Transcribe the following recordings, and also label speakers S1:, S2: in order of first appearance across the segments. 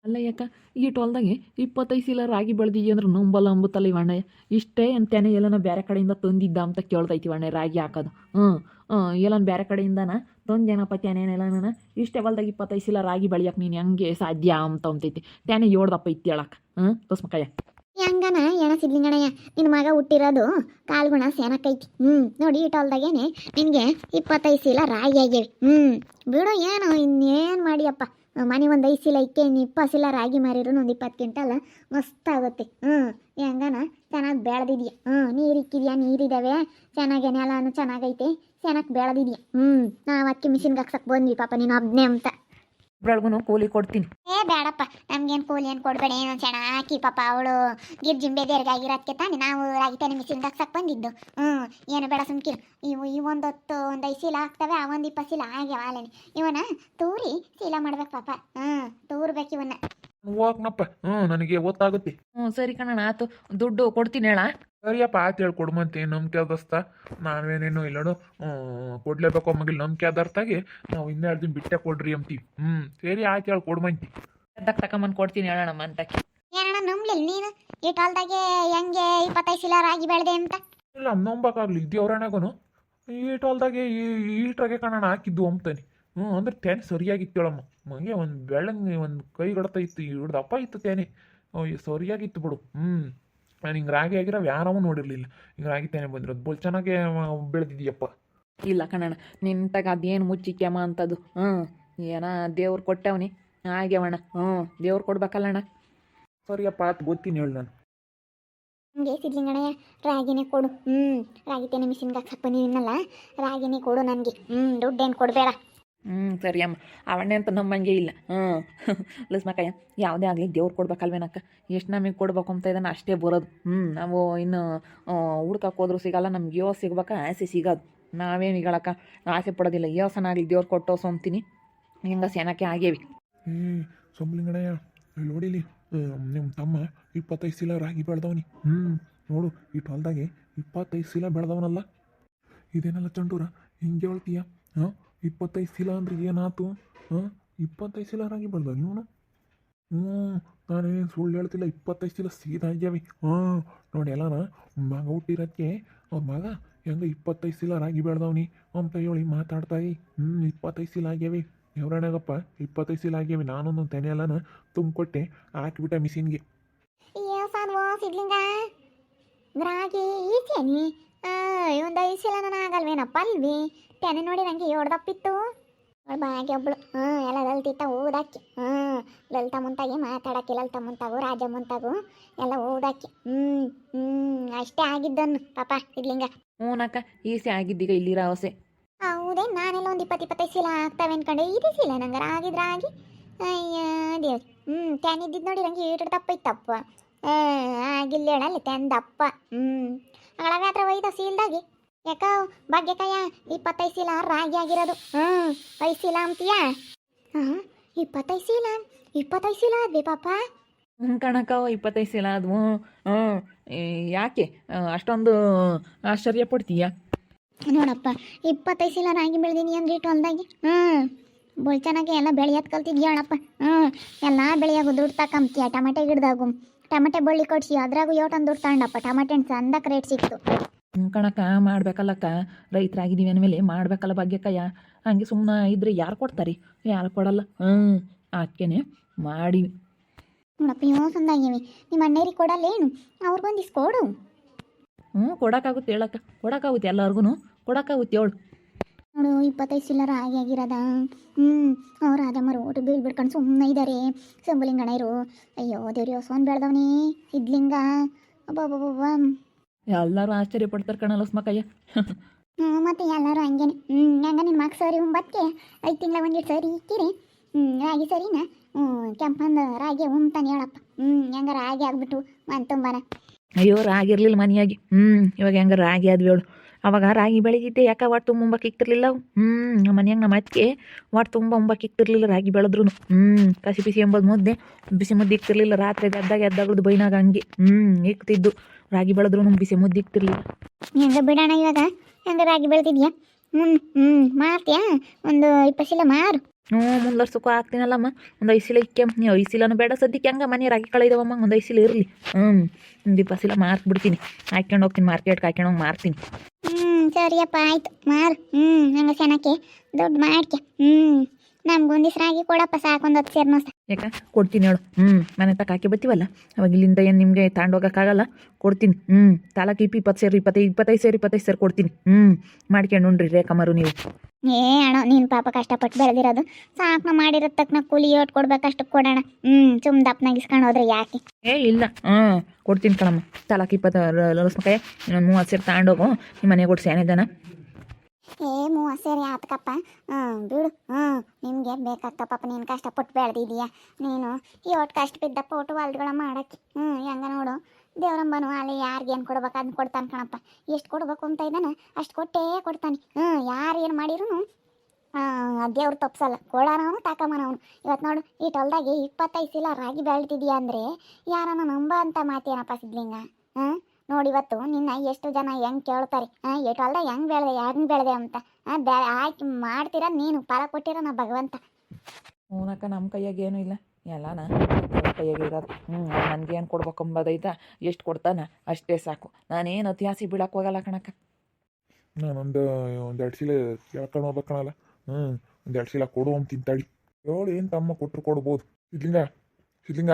S1: ಅಲ್ಲ ಯಾಕ ಈಟ್ ಹೊಲ್ದಾಗೆ 25 ಚೀಲ ರಾಗಿ ಬೆಳೆದಿದ್ಯ ಅಂದ್ರೆ ನಂಬಲ್ಲ ಅಂಬುತ್ತಲ್ಲ ಇವಣ್ಣ. ಇಷ್ಟೇ ಅಂತಾನೆ ಎಲ್ಲನ ಬೇರೆ ಕಡೆಯಿಂದ ತಂದಿದ್ದ ಅಂತ ಕೇಳ್ತೈತಿ ಅಣ್ಣ ರಾಗಿ ಹಾಕೋದು. ಎಲ್ಲನ ಬೇರೆ ಕಡೆಯಿಂದನ ತಂದೇನಪ್ಪ ತ್ಯಾನೇನೆಲ್ಲ ಇಷ್ಟೇ ಹೊಲ್ದಾಗ 25 ಚೀಲ ರಾಗಿ ಬೆಳೆಯಕ್ಕೆ ನೀನು ಹೆಂಗೆ ಸಾಧ್ಯ ಅಂತ ಅಂತೈತಿ. ತ್ಯಾನೆ ಏಳ್ದಪ್ಪ ಐತಿ ಹೇಳಕ್ಕೆ ತೋಸ್ಮಕ್ಕಯ್ಯ
S2: ಹೆಂಗನ ಎಣ ಸಿದ್ಲಿಂಗಣಯ್ಯ ನಿನ್ನ ಮಗ ಹುಟ್ಟಿರೋದು ಕಾಲ್ಗುಣ ಸೇನಕ್ಕೈತಿ. ನೋಡಿ ಈ ಹೊಲ್ದಾಗೇನೆ ನಿನಗೆ 25 ಚೀಲ ರಾಗಿ ಆಗ್ಯಾವೆ. ಬಿಡು ಏನು ಇನ್ನೇನು ಮಾಡಿಯಪ್ಪ, ಮನೆ ಒಂದು 5 ಚೀಲ ಇಕ್ಕೆ 20 ಚೀಲ ರಾಗಿ ಮಾರಿದ್ರು ಒಂದು 20 ಕ್ವಿಂಟಲ್ ಮಸ್ತ್ ಆಗುತ್ತೆ. ಹೆಂಗನ ಚೆನ್ನಾಗಿ ಬೆಳೆದಿದ್ಯಾ. ನೀರು ಇಕ್ಕಿದ್ಯಾ, ನೀರಿದ್ದಾವೆ, ಚೆನ್ನಾಗಿ ನೆಲನು ಚೆನ್ನಾಗೈತೆ, ಚೆನ್ನಾಗಿ ಬೆಳೆದಿದ್ಯಾ. ನಾವು ಅದಕ್ಕೆ ಮಿಷಿನ್ಗೆ ಹಾಕ್ಸಕ್ಕೆ ಬಂದ್ವಿ ಪಾಪ ನೀನು ಒಬ್ಬನೇ ಅಂತ.
S1: ಇಬ್ಬರಿಗೂ ಕೂಲಿ ಕೊಡ್ತೀನಿ.
S2: ಬೇಡಪ್ಪ, ನಮ್ಗೇನು ಕೂಲಿ ಏನು ಕೊಡಬೇಡ, ಏನು ಚೆನ್ನಾಗಿ ಪಾಪ ಅವಳು ಗಿರ್ಜಿಂಬೆದೇರ್ಗಾಗಿರೋದಕ್ಕೆ ತಾನೆ ನಾವು ರಾಗಿ ತಾನೆ ಮಿಷಿನ್ಗೆ ಹಾಕ್ಸಕ್ಕೆ ಬಂದಿದ್ದು. ಏನು ಬೇಡ ಸುಮ್ಕಿರು. ಈ ಒಂದು 5 ಚೀಲ ಹಾಕ್ತವೆ, ಆ ಒಂದು 20 ಚೀಲ ಆಗ್ಯಾವ ಅಲ್ಲೇನೆ. ಇವನ ತೂರಿ ಚೀಲ ಮಾಡ್ಬೇಕು ಪಾಪ. ತೂರ್ಬೇಕು ಇವನ್ನ.
S3: ಹೋಗ್ನಪ್ಪ, ನನಗೆ ಗೊತ್ತಾಗುತ್ತೆ.
S1: ಸರಿ ಕಣಣ್ಣ, ಆತು, ದುಡ್ಡು ಕೊಡ್ತೀನಿ ಹೇಳ.
S3: ಸರಿಯಪ್ಪ ಆಯ್ತು ಹೇಳಿ ಕೊಡ್ಮಂತೆ ನಂಬಿಕೆ ಅದಸ್ತ. ನಾವೇನೇನು ಇಲ್ಲೋಡು ಕೊಡ್ಲೇಬೇಕು ಮಗಿಲ್ ನಂಬಿಕೆ ಅದರ್ತಾಗೆ ನಾವು 2 ದಿನ ಬಿಟ್ಟೆ ಕೊಡ್ರಿ ಅಂತೀವಿ. ಸರಿ ಆಯ್ತು ಹೇಳಿ ಕೊಡ್ಮಂತಿ.
S1: ಎದ್ದಕ್ಕೆ ತಗೊಂಬಂದು ಕೊಡ್ತೀನಿ ಹೇಳೋಣ ಅಂತಕ್ಕೆ.
S2: ಏನಣ್ಣ ನಂಬ್ಲಿಲ್ಲ ನೀನು ಈ ಹೊಲ್ದಾಗೆ ಹೆಂಗೆ 25 ಚೀಲ ರಾಗಿ ಬೆಳೆದೆ ಅಂತ?
S3: ಇಲ್ಲ ನಂಬಕ್ಕಾಗ್ಲಿ ದೇವ್ರಣೆಗೂ ಈಟೊಲ್ದಾಗೆ ಈಟ್ರಾಗೆ ಕಣಣ ಹಾಕಿದ್ದು ಅಂತಾನೆ. ಅಂದ್ರೆ ತೇನೆ ಸರಿಯಾಗಿತ್ತು ಹೇಳಮ್ಮ. ಮಂಗೆ ಒಂದು ಬೆಳ್ಳಂಗೆ ಒಂದು ಕೈ ಗಡತ ಇತ್ತು, ಹಿಡ್ದಪ್ಪ ಇತ್ತು ತೇನೆ ಸರಿಯಾಗಿತ್ತು ಬಿಡು. ಹಿಂಗೆ ರಾಗಿ ಆಗಿರೋ ಯಾರವೂ ನೋಡಿರಲಿಲ್ಲ. ಹಿಂಗೆ ರಾಗಿ ತೇನೆ ಬಂದಿರೋದು ಬೋಲ್ ಚೆನ್ನಾಗೆ ಬೆಳೆದಿದ್ಯಪ್ಪ.
S1: ಇಲ್ಲ ಕಣಣ್ಣ, ನಿಂತಾಗ ಅದೇನು ಮುಚ್ಚಿಕ್ಯಮ್ಮ ಅಂತದು. ಏನ ದೇವ್ರು ಕೊಟ್ಟವನಿ ಆಗ್ಯವಣ್ಣ. ದೇವ್ರು ಕೊಡ್ಬೇಕಲ್ಲಣ್ಣ.
S3: ಸರಿಯಪ್ಪ ಆತು ಗೊತ್ತೀನಿ ಹೇಳಿ ನಾನು.
S2: ಹಂಗೆ ಸಿದ್ಲಿಂಗಣ್ಣಯ್ಯ ರಾಗಿನೇ ಕೊಡು. ರಾಗಿ ತೇನೆ ಮಿಷಿನ್ಗೆ ಹಾಕ್ಸಕ್ಕೆ ಬಂದಿದ್ದೀನಲ್ಲ, ರಾಗಿನೇ ಕೊಡು ನನಗೆ. ದುಡ್ಡೇನು ಕೊಡಬೇಡ.
S1: ಸರಿ ಅಮ್ಮ, ಅವಣ್ಣೆ ಅಂತ ನಮ್ಮಂಗೆ ಇಲ್ಲ. ಲಸ್ಮಕ್ಕಯ್ಯ ಯಾವುದೇ ಆಗಲಿ ದೇವ್ರು ಕೊಡ್ಬೇಕಲ್ವೇನಕ್ಕ. ಎಷ್ಟು ನಮಗೆ ಕೊಡ್ಬೇಕು ಅಂತ ಇದನ್ನು ಅಷ್ಟೇ ಬರೋದು. ನಾವು ಇನ್ನು ಹುಡ್ಕಕ್ಕೆ ಹೋದ್ರೂ ಸಿಗಲ್ಲ, ನಮ್ಗೆ ಯೋಸ ಸಿಗ್ಬೇಕಾ ಆಸೆ ಸಿಗೋದು. ನಾವೇನು ಈಗಳಕ್ಕ ಆಸೆ ಪಡೋದಿಲ್ಲ. ಯೋಸನಾಗಲಿ ದೇವ್ರು ಕೊಟ್ಟೋಸು ಅಂತೀನಿ. ಹಿಂಗೆ ಸೇನಕ್ಕೆ ಆಗೇವಿ.
S3: ಸೊಂಬಲಿಂಗಣಯ್ಯ ನೋಡಿಲಿ, ನಿಮ್ಮ ತಮ್ಮ 25 ಚೀಲ ರಾಗಿ ಬೆಳೆದವನಿ. ನೋಡು ಈ ಹೊಲ್ದಾಗೆ 25 ಚೀಲ ಬೆಳೆದವನಲ್ಲ. ಇದೇನಲ್ಲ ಚಂಡೂರ ಹಿಂಗೆ ಹೇಳ್ತೀಯ? 25 ಚೀಲ ಅಂದ್ರೆ ಏನಾಯ್ತು? 25 ಚೀಲ ರಾಗಿ ಬೆಳೆದವ ಇವನು. ನಾನೇನು ಸುಳ್ಳು ಹೇಳ್ತಿಲ್ಲ, 25 ಚೀಲ ಸೀದಾ ಆಗ್ಯಾವಿ. ನೋಡಿ ಎಲ್ಲನ ಮಗ ಹುಟ್ಟಿರೋದಕ್ಕೆ ಅವ್ರ ಮಗ ಹೆಂಗೆ 25 ಚೀಲ ರಾಗಿ ಬೆಳೆದವನಿ ಅಂತ ಹೇಳಿ ಮಾತಾಡ್ತಾಯಿ. 25 ಚೀಲ ಆಗ್ಯಾವಿ ಎವರಣಗಪ್ಪ. 25 ಚೀಲ ಆಗ್ಯಾವಿ. ನಾನೊಂದು ತೆನೆ ಎಲ್ಲನ ತುಂಬಿಕೊಟ್ಟೆ, ಹಾಕಿಬಿಟ್ಟೆ ಮಿಷಿನ್ಗೆ.
S2: ಸಿದ್ಲಿಂಗ ರಾಗಿ ಈಚೇನಿ ಒಂದು 5 ಚೀಲ ನಾನು ಆಗಲ್ವೇನಪ್ಪ ಅಲ್ವಿ? ತೆನೆ ನೋಡಿ ನನಗೆ 7 ದಪ್ಪಿತ್ತು. ಬಾಗಿ ಒಬ್ಳು ಎಲ್ಲ ಲಲಿತ ಓದಾಕಿ. ಲಲಿತಾ ಮುಂತಾಗಿ ಮಾತಾಡಕ್ಕೆ, ಲಲಿತಾ ಮುಂತಾಗು ರಾಜ ಮುಂತಾಗು ಎಲ್ಲ ಓದಾಕಿ. ಅಷ್ಟೇ ಆಗಿದ್ದನ್ನು ಪಾಪ ಸಿದ್ಲಿಂಗ.
S1: ಹ್ಞೂನಕ್ಕ, ಈಸೆ ಆಗಿದ್ದೀಗ ಇಲ್ಲಿರೋ ಆಸೆ.
S2: ಹೌದೇ, ನಾನೆಲ್ಲ ಒಂದು 20-25 ಚೀಲ ಆಗ್ತವೆ ಅನ್ಕೊಂಡೆ. ಇದು ಚೀಲ ನಂಗೆ ರಾಗಿ. ಅಯ್ಯ ದೇವ್. ಟ್ಯಾನ್ ಇದ್ದಿದ್ದು ನೋಡಿ ನಂಗೆ 7 ದಪ್ಪ ಇತ್ತಪ್ಪ. ಆಗಿಲ್ಲ ಹೇಳಲ್ಲಿ ಟ್ಯಾನ್ ದಪ್ಪ. ಅಗಳವೆ ಹತ್ರ ಒಯ್ದ ಸೀಲ್ದಾಗಿ ಯಾಕ ಭಾಗ್ಯಕಯ್ಯ 25 ಚೀಲ ರಾಗಿ ಆಗಿರೋದು. 5 ಚೀಲ ಅಂತೀಯ? 25 ಚೀಲ 25 ಚೀಲ ಆದ್ವಿ ಪಾಪ.
S1: ಕಣಕ್ಕ 25 ಚೀಲ ಆದ್ವು. ಯಾಕೆ ಅಷ್ಟೊಂದು ಆಶ್ಚರ್ಯ ಪಡ್ತೀಯ?
S2: ನೋಡಪ್ಪ 25 ಚೀಲ ರಾಗಿ ಬೆಳೆದೀನಿ ಅಂದ್ರೆ ಇಟ್ಟು ಹೊಲ್ದಾಗಿ. ಬೋಳ್ ಚೆನ್ನಾಗಿ ಎಲ್ಲ ಬೆಳೆಯೋದು ಕಲ್ತಿದ್ಯ ಹೇಳಪ್ಪ. ಎಲ್ಲ ಬೆಳೆಯಾಗು ದುಡ್ಡು ತಕೊಂತೀಯ. ಟಮಾಟೆ ಗಿಡದಾಗು ಟಮಾಟೆ ಬಳ್ಳಿ ಕೊಡ್ಸಿ ಅದ್ರಾಗು ಯೋಟೊಂದು ದುಡ್ಡು ತಗೊಂಡಪ್ಪ. ಟಮಾಟೆ ಹಣ್ಣು ಚಂದಕ್ಕೆ ರೇಟ್ ಸಿಕ್ತು.
S1: ಕಣಕ್ಕ ಮಾಡ್ಬೇಕಲ್ಲಕ್ಕ, ರೈತರಾಗಿದ್ದೀವಿ ಅಂದಮೇಲೆ ಮಾಡ್ಬೇಕಲ್ಲ ಭಾಗ್ಯಕ್ಕಯ್ಯ. ಹಂಗೆ ಸುಮ್ಮನೆ ಇದ್ರೆ ಯಾರು ಕೊಡ್ತಾರೆ? ಯಾರು ಕೊಡಲ್ಲ. ಅದಕ್ಕೇನೆ ಮಾಡಿವಿ.
S2: ನೋಡಪ್ಪ ಯೋಸಂದಾಗಿವಿ. ನಿಮ್ಮ ಅಣ್ಣೇರಿಗೆ ಕೊಡಲ್ಲೇನು? ಅವ್ರಿಗೊಂದು ಕೊಡು.
S1: ಕೊಡೋಕ್ಕಾಗುತ್ತೆ ಹೇಳಕ್ಕ, ಕೊಡೋಕ್ಕಾಗುತ್ತೆ ಎಲ್ಲರಿಗೂ ಕೊಡೋಕ್ಕಾಗುತ್ತೆ ಹೇಳು.
S2: ನೋಡು 25 ಚೀಲ ರಾಗಿ ಆಗಿರೋದ. ಅವ್ರು ರಾಜಮ್ಮರು ಓಟು ಬೀಳ್ ಬಿಡ್ಕೊಂಡು ಸುಮ್ಮನೆ ಇದ್ದಾರೆ ಸಂಬಲಿಂಗಣ್ಣರು. ಅಯ್ಯೋ ದೇವ್ರಿ ಹೊಸವನ್ ಬೆಳೆದವನೇ ಸಿದ್ಲಿಂಗ. ಅಬ್ಬಬ್ಬಬ್ಬ
S1: ಎಲ್ಲರೂ ಆಶ್ಚರ್ಯ ಪಡ್ತಾರೆ ಕಣಲ್ಲ ಸ್ಮಕ್ಕಯ್ಯ.
S2: ಮತ್ತೆ ಎಲ್ಲರೂ ಹಂಗೇನೆ. ಹಂಗ ನಿನ್ನ ಮಗ ಸರಿ ಬಕ್ಕೆ 5 ತಿಂಗಳ ಒಂದಿಟ್ಟು ಸರಿ ಇಕ್ಕಿರಿ. ರಾಗಿ ಸರಿನಾ? ಕೆಂಪಂದು ರಾಗಿ ತಾನೆ ಹೇಳಪ್ಪ. ಹೆಂಗ ರಾಗಿ ಆಗ್ಬಿಟ್ಟು ಅಂತಂಬಾರ.
S1: ಅಯ್ಯೋ ರಾಗಿ ಇರಲಿಲ್ಲ ಮನೆಯಾಗಿ. ಇವಾಗ ಹೆಂಗ ರಾಗಿ ಆದ್ವಿ ಹೇಳು. ಅವಾಗ ರಾಗಿ ಬೆಳೆದಿದ್ದೆ ಯಾಕೆ ಒಟ್ಟು ತುಂಬ ಉಂಬಕ್ಕೆ ಇಕ್ತಿರ್ಲಿಲ್ಲ. ಮನೆಯಾಗ ನಮ್ಮ ಅತ್ತಿಗೆ ಒಟ್ಟು ತುಂಬ ಉಂಬಕ್ಕೆ ಇಕ್ತಿರ್ಲಿಲ್ಲ ರಾಗಿ ಬೆಳೆದ್ರು. ಕಸಿ ಬಿಸಿ ಎಂಬುದು ಮುದ್ದೆ ಬಿಸಿ ಮುದ್ದೆ ಇಕ್ತಿರ್ಲಿಲ್ಲ. ರಾತ್ರಿ ಎದ್ದಾಗದು ಬೈನಾಗ ಹಂಗೆ ಇಕ್ತಿದ್ದು. ರಾಗಿ ಬೆಳೆದ್ರು ಬಿಸಿ ಮುದ್ದೆ ಇಕ್ತಿರ್ಲಿಲ್ಲ.
S2: ಹೆಂಗ ಬಿಡೋಣ ಇವಾಗ ಹೆಂಗ ರಾಗಿ ಬೆಳೆದಿದ್ಯಾ? ಮಾರ್ತೀಯಾ? ಒಂದು 20 ಚೀಲ ಮಾರು.
S1: ಹ್ಞೂ ಮುಂದರ್ಸಕ್ಕೂ ಆಗ್ತೀನಲ್ಲಮ್ಮ ಒಂದು 5 ಚೀಲ ಇಕ್ಕೆ ನೀವು 5 ಚೀಲನೂ ಬೇಡ ಸದ್ಯಕ್ಕೆ ಹಂಗೆ ಮನೆ ರಾಗಿ ಕಳಿದವಮ್ಮ ಒಂದು 5 ಚೀಲ ಇರಲಿ ಒಂದು 20 ಚೀಲ ಮಾರ್ಕ್ಬಿಡ್ತೀನಿ ಹಾಕ್ಕೊಂಡು ಹೋಗ್ತೀನಿ ಮಾರ್ಕೆಟ್ಗೆ ಹಾಕ್ಕೊಂಡು ಹೋಗಿ ಮಾರ್ತೀನಿ.
S2: ಸರಿಯಪ್ಪ ಆಯ್ತು ಮಾರು ಹಂಗೆ ಚೆನ್ನಾಕೆ ದುಡ್ಡು ಮಾಡ್ಕೆ ನಮ್ಗೊಂದಿಸ್ ರಾಗಿ ಕೊಡಪ್ಪ ಸಾಕೊಂದು 10 ಸೇರ್ನೋ
S1: ಯಾಕೆ ಕೊಡ್ತೀನಿ ಹೇಳು ಮನೆ ತಕ್ಕ ಹಾಕಿ ಬರ್ತೀವಲ್ಲ ಅವಾಗ ಇಲ್ಲಿಂದ ಏನು ನಿಮಗೆ ತಗೊಂಡೋಗೋಕ್ಕಾಗಲ್ಲ ಕೊಡ್ತೀನಿ ತಾಲೂಕು 20 ಸೇರು 25 ಸೇರು ಕೊಡ್ತೀನಿ ಮಾಡ್ಕೊಂಡು ಉಣ್ರಿ ರೇಖಮ್ಮರು ನೀವು.
S2: ಏ ಅಣ್ಣ ನೀನು ಪಾಪ ಕಷ್ಟಪಟ್ಟು ಬೆಳೆದಿರೋದು ಸಾಕು ಮಾಡಿರೋ ತಕ್ಕ ಕೂಲಿ ಓಟ್ ಕೊಡ್ಬೇಕಷ್ಟು ಕೊಡೋಣ ಸುಮ್ ದಪ್ಪನಾಗಿಸ್ಕೊಂಡು ಹೋದ್ರೆ ಯಾಕೆ.
S1: ಇಲ್ಲ ಕೊಡ್ತೀನಿ ಕಣಮ್ಮ ತಾಲೂಕು 20 ಲೋಸ್ಮಕಾಯ ಇನ್ನೊಂದು 30 ಸೇರು ತಗೊಂಡೋಗು ನಿಮ್ಮ ಮನೆಗೆ ಕೊಟ್ಟು ಸೇನೆದನ.
S2: 30 ಸೇರಿ ಆತಕಪ್ಪ ಬಿಡು ನಿಮಗೆ ಬೇಕಾಗ್ತ ಪಾಪ ನೀನು ಕಷ್ಟಪಟ್ಟು ಬೆಳೆದಿದೀಯಾ ನೀನು ಈ ಒಟ್ಟು ಕಷ್ಟ ಬಿದ್ದಪ್ಪ ಒಟ್ಟು ಹೊಲ್ದುಗಳ ಮಾಡಕ್ಕೆ ಹೆಂಗ ನೋಡು ದೇವ್ರಂಬನು ಅಲ್ಲಿ ಯಾರಿಗೇನು ಕೊಡ್ಬೇಕು ಅದನ್ನ ಕೊಡ್ತಾನೆ ಕಣಪ್ಪ. ಎಷ್ಟು ಕೊಡ್ಬೇಕು ಅಂತ ಇದ್ದಾನೆ ಅಷ್ಟು ಕೊಟ್ಟೇ ಕೊಡ್ತಾನೆ. ಯಾರು ಏನು ಮಾಡಿರೂ ದೇವ್ರು ತಪ್ಸಲ್ಲ ಕೊಡೋನವನು ತಾಕಮ್ಮನವನು. ಇವತ್ತು ನೋಡು ಈ ಹೊಲ್ದಾಗೆ 25 ಚೀಲ ರಾಗಿ ಬೆಳ್ತಿದೀಯ ಅಂದರೆ ಯಾರನ್ನ ನಂಬ ಅಂತ ಮಾತೇನಪ್ಪ ಸಿದ್ಲಿಂಗ. ನೋಡಿ ಇವತ್ತು ನಿನ್ನ ಎಷ್ಟು ಜನ ಹೆಂಗೆ ಕೇಳ್ತಾರೆ ಎಷ್ಟು ಹೊಲ್ದಾಗ ಹೆಂಗೆ ಬೆಳೆದೆ ಅಂತ ಆಯ್ಕೆ ಮಾಡ್ತೀರ ನೀನು ಫಲ ಕೊಟ್ಟಿರ ನಾ ಭಗವಂತ.
S1: ಹೂನಕ್ಕ ನಮ್ಮ ಕೈಯಾಗ ಏನೂ ಇಲ್ಲ ಎಲ್ಲನ ಕೈಯಾಗ ಇರೋದು ನನಗೆ ಏನು ಕೊಡ್ಬೇಕಂಬದೈತಾ ಎಷ್ಟು ಕೊಡ್ತಾನೆ ಅಷ್ಟೇ ಸಾಕು ನಾನೇನು ಅತಿಯಾಸಿ ಬೀಳಕ್ಕೆ ಹೋಗಲ್ಲ ಕಣಕ್ಕ.
S3: ನಾನೊಂದು 2 ಚೀಲ ಎಳ್ಕೊಂಡು ಹೋಗ್ಬೇಕಣಲ್ಲ ಒಂದು 2 ಚೀಲ ಕೊಡು ಅಂತ ತಿಂತಾಳಿ ಹೇಳು ಏನು ತಮ್ಮ ಕೊಟ್ಟರು ಕೊಡ್ಬೋದು. ಸಿದ್ಲಿಂಗ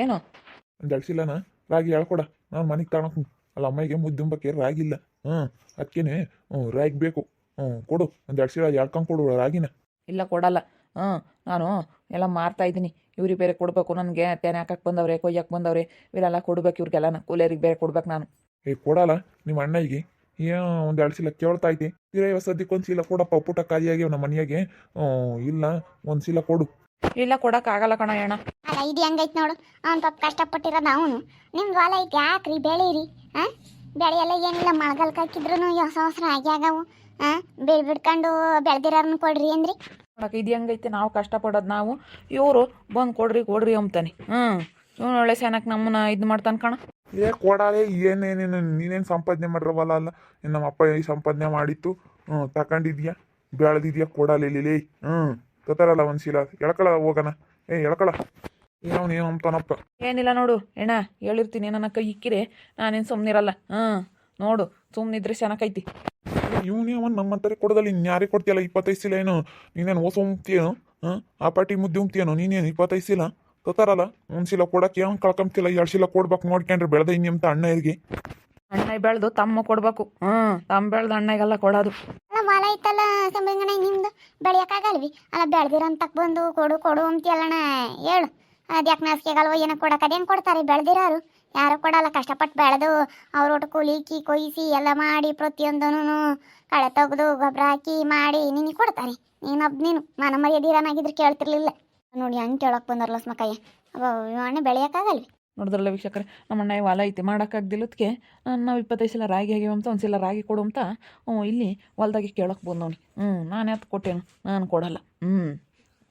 S1: ಏನು
S3: ಒಂದು 2 ಚೀಲನ ರಾಗಿ ಹೇಳ್ಕೊಡ ನಾನು ಮನೆಗೆ ತಗೊಳಕ್ ಅಲ್ಲ ಅಮ್ಮಗೆ ಮುದ್ದುಂಬಕ್ಕೆ ರಾಗಿ ಇಲ್ಲ ಅದಕ್ಕೇನೆ ರಾಗಿ ಬೇಕು ಕೊಡು ಒಂದು 2 ಚೀಲ ಎಳ್ಕೊಂಡು ಕೊಡು ರಾಗಿನ.
S1: ಇಲ್ಲ ಕೊಡಲ್ಲ ನಾನು ಎಲ್ಲ ಮಾರ್ತಾ ಇದ್ದೀನಿ ಇವ್ರಿಗೆ ಬೇರೆ ಕೊಡಬೇಕು ನನಗೆ ತೆನೆ ಹಾಕಕ್ಕೆ ಬಂದವ್ರೆ ಕೊಯ್ಯಕ್ಕೆ ಬಂದವ್ರೆ ಇವರೆಲ್ಲ ಕೊಡ್ಬೇಕು ಇವ್ರಿಗೆಲ್ಲ ಕೂಲಿಯರಿಗೆ ಬೇರೆ ಕೊಡ್ಬೇಕು ನಾನು.
S3: ಕೊಡಲ್ಲ ನಿಮ್ಮ ಅಣ್ಣಗೆ ಏನೋ ಒಂದು 2 ಚೀಲ ಕೇಳ್ತಾ ಐತಿ ಸದ್ಯಕ್ಕೆ 1 ಚೀಲ ಕೊಡಪ್ಪ ಪುಟ ಖಾಲಿಯಾಗಿ ನಮ್ಮ ಮನೆಯಾಗೆ ಇಲ್ಲ 1 ಚೀಲ ಕೊಡು.
S1: ಇಲ್ಲ ಕೊಡೋಕ್ಕಾಗಲ್ಲ ಕಣ ಅಣ್ಣ.
S2: ಅಲ್ಲ ಇದು ಹೆಂಗೈತೆ ನೋಡು ಅವ್ನು ಪಾಪ ಕಷ್ಟಪಟ್ಟಿರೋದು ಅವನು ನಿಮ್ದು ಹೊಲ ಐತಿ ಯಾಕ್ರಿ ಬೆಳೀರಿ ಬೆಳೆ ಎಲ್ಲ ಏನಿಲ್ಲ ಮಳೆಗಾಲಕ್ಕೆ ಹಾಕಿದ್ರು ಹೊಸ ಹೊಸ ರಾಗಿ ಆಗವು ಬಿಡ್ಕೊಂಡು ಬೆಳೆದಿರೋರ್ನ ಕೊಡ್ರಿ ಅಂದ್ರಿ.
S1: ನೋಡಕ್ಕೆ ಇದು ಹೆಂಗೈತೆ ನಾವು ಕಷ್ಟಪಡೋದು ನಾವು ಇವರು ಬಂದು ಕೊಡ್ರಿ ಅಂತಾನೆ ಇವನು ಒಳ್ಳೆ ಸೆನಕ್ಕೆ ನಮ್ಮನ್ನ ಇದು ಮಾಡ್ತಾನೆ ಕಣ.
S3: ಕೊಡಾಲೆ ಏನೇನೇನು ನೀನೇನು ಸಂಪಾದನೆ ಮಾಡಿರವಲ್ಲ ಅಲ್ಲ ನಮ್ಮ ಅಪ್ಪ ಈ ಸಂಪಾದನೆ ಮಾಡಿತ್ತು ತಗೊಂಡಿದ್ಯಾ ಬೆಳೆದಿದ್ಯಾ ಕೊಡಾಲೆ ಲೇ ತತಾರಲ್ಲ 1 ಚೀಲ ಎಳ್ಕೊಳ ಹೋಗೋಣ ಎಳ್ಕೊಳ ಏನು ಅಂತಾನಪ್ಪ.
S1: ಏನಿಲ್ಲ ನೋಡು ಅಣ್ಣ ಹೇಳಿರ್ತೀನಿ ನನ್ನ ಕೈ ಇಕ್ಕಿರೆ ನಾನೇನು ಸುಮ್ಮನಿರಲ್ಲ ನೋಡು ಸುಮ್ಮನಿದ್ರೆ ಚೆನ್ನಾಗೈತಿ.
S3: ಇವನೇ ಒಂದು ನಮ್ಮಂತಾರೆ ಕೊಡೋದಲ್ಲಿ ಇನ್ಯಾರಿಗೆ ಕೊಡ್ತೀಯಲ್ಲ 25 ಚೀಲ ಏನು ನೀನೇನು ಓಸ ಉಮ್ತೀಯೇನು ಆ ಪಾಟಿ ಮುದ್ದೆ ಉಮ್ತೀಯೇನು ನೀನೇನು 25 ಚೀಲ ತತಾರಲ್ಲ 1 ಚೀಲ ಕೊಡಕ್ಕೆ ಏನು ಕಳ್ಕೊಂತಿಲ್ಲ 2 ಚೀಲ ಕೊಡ್ಬೇಕು ನೋಡ್ಕೊಂಡ್ರೆ ಬೆಳೆದ ಇನ್ನಿ ಅಂತ ಅಣ್ಣರಿಗೆ
S1: ಅಣ್ಣ ಬೆಳೆದು ತಮ್ಮ ಕೊಡ್ಬೇಕು ತಮ್ಮ ಬೆಳೆದು ಅಣ್ಣಗೆಲ್ಲ ಕೊಡೋದು.
S2: ಅಲ್ಲ ಹೊಲ ಐತಲ್ಲ ಸಂಬಂಗಣ ನಿಮ್ದು ಬೆಳೆಯೋಕ್ಕಾಗಲ್ವಿ ಅಲ್ಲ ಬೆಳೆದಿರಂತಕ್ಕೆ ಬಂದು ಕೊಡು ಅಂತೀಯಲ್ಲಣ್ಣ ಹೇಳು ಅದ್ಯಾಕೆ ನಾಸಿಕೆಗಲ್ವ ಏನೋ ಕೊಡಕ್ಕೆ ಅದೇನು ಕೊಡ್ತಾರೆ ಬೆಳೆದಿರೋರು ಯಾರು ಕೊಡಲ್ಲ ಕಷ್ಟಪಟ್ಟು ಬೆಳೆದು ಅವ್ರ ಒಟ್ಟು ಕೂಲಿಕ್ಕಿ ಕೊಯ್ಸಿ ಎಲ್ಲ ಮಾಡಿ ಪ್ರತಿಯೊಂದೂ ಕಳೆ ತೆಗೆದು ಗೊಬ್ಬರ ಹಾಕಿ ಮಾಡಿ ನಿನಗೆ ಕೊಡ್ತಾರೆ. ನೀನು ಮನ ಮರ್ಯಾದಿರನಾಗಿದ್ರೆ ಕೇಳ್ತಿರ್ಲಿಲ್ಲ ನೋಡಿ ಹಂಗೆ ಕೇಳೋಕೆ ಬಂದರ್ಲ ಸ್ಮಕಯ್ಯ ಅಣ್ಣ ಬೆಳೆಯೋಕ್ಕಾಗಲ್ವಿ.
S1: ನೋಡಿದ್ರಲ್ಲ ವೀಕ್ಷಕರೇ ನಮ್ಮ ಅಣ್ಣ ಹೊಲ ಐತಿ ಮಾಡೋಕ್ಕಾಗ್ದಿಲ್ಲದಕ್ಕೆ ನಾವು 25 ಚೀಲ ರಾಗಿ ಆಗಿವಂತ 1 ಚೀಲ ರಾಗಿ ಕೊಡು ಅಂತ ಇಲ್ಲಿ ಹೊಲ್ದಾಗೆ ಕೇಳೋಕೆ ಬಂದವನಿ ನಾನು ಯಾಕೆ ಕೊಟ್ಟೇನು ನಾನು ಕೊಡಲ್ಲ.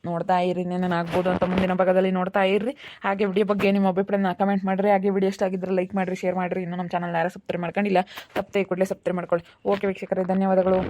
S1: ನೋಡ್ತಾ ಇರ್ರಿ ಏನೇನು ಆಗ್ಬೋದು ಅಂತ ಮುಂದಿನ ಭಾಗದಲ್ಲಿ ನೋಡ್ತಾ ಇರ್ರಿ. ಹಾಗೆ ವಿಡಿಯೋ ಬಗ್ಗೆ ನಿಮ್ಮ ಅಭಿಪ್ರಾಯನ ಕಮೆಂಟ್ ಮಾಡಿರಿ. ಹಾಗೆ ವಿಡಿಯೋ ಇಷ್ಟ ಆಗಿದ್ರೆ ಲೈಕ್ ಮಾಡಿರಿ, ಶೇರ್ ಮಾಡಿರಿ. ಇನ್ನೂ ನಮ್ಮ ಚಾನಲ್ ಯಾರು ಸಬ್ಸ್ಕ್ರೈಬ್ ಮಾಡ್ಕೊಂಡಿಲ್ಲ ತಪ್ಪದೆ ಕೂಡಲೇ ಸಬ್ಸ್ಕ್ರೈಬ್ ಮಾಡ್ಕೊಳ್ಳಿ. ಓಕೆ ವೀಕ್ಷಕರೇ ಧನ್ಯವಾದಗಳು.